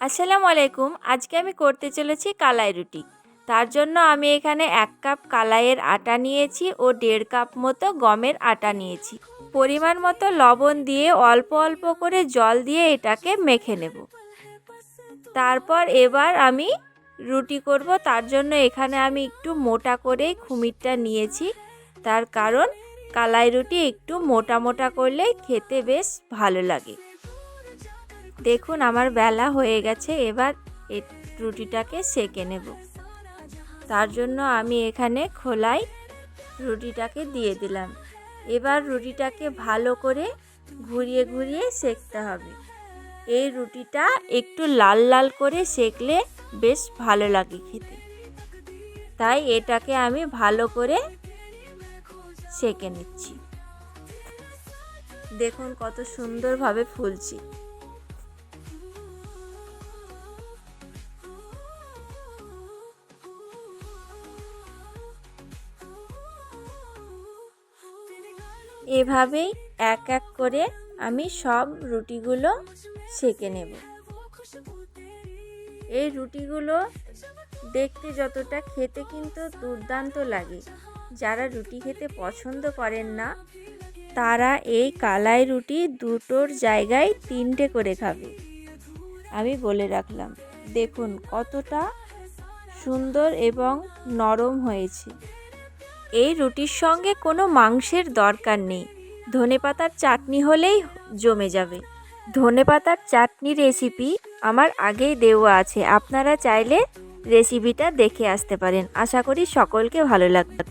আসসালামু আলাইকুম। আজকে আমি করতে চলেছি কালাই রুটি। তার জন্য আমি এখানে 1 কাপ কালাইয়ের আটা নিয়েছি ও 1.5 কাপ মতো গমের আটা নিয়েছি। পরিমাণ মতো লবণ দিয়ে অল্প অল্প করে জল দিয়ে এটাকে মেখে নেব। তারপর এবার আমি রুটি করব। তার জন্য এখানে আমি একটু মোটা করেই খুমিরটা নিয়েছি। তার কারণ কালাই রুটি একটু মোটা মোটা করলে খেতে বেশ ভালো লাগে। দেখুন আমার বেলা হয়ে গেছে। এবার এই রুটিটাকে সেঁকে নেব। তার জন্য আমি এখানে খোলায় রুটিটাকে দিয়ে দিলাম। এবার রুটিটাকে ভালো করে ঘুরিয়ে ঘুরিয়ে সেঁকতে হবে। এই রুটিটা একটু লাল লাল করে সেঁকলে বেশ ভালো লাগে খেতে, তাই এটাকে আমি ভালো করে সেঁকে নিচ্ছি। দেখুন কত সুন্দরভাবে ফুলছে। এভাবেই এক এক করে আমি সব রুটিগুলো সেঁকে নেব। এই রুটিগুলো দেখতে যতটা, খেতে কিন্তু দুর্দান্ত লাগে। যারা রুটি খেতে পছন্দ করেন না তারা এই কালাই রুটি দুটোর জায়গায় 3টে করে খাবে। আমি বলে রাখলাম। দেখুন কতটা সুন্দর এবং নরম হয়েছে। এই রুটির সঙ্গে কোনো মাংসের দরকার নেই, ধনেপাতার চাটনি হলেই জমে যাবে। ধনেপাতার চাটনি রেসিপি আমার আগেই দেওয়া আছে, আপনারা চাইলে রেসিপিটা দেখে আসতে পারেন। আশা করি সকলকে ভালো লাগবে।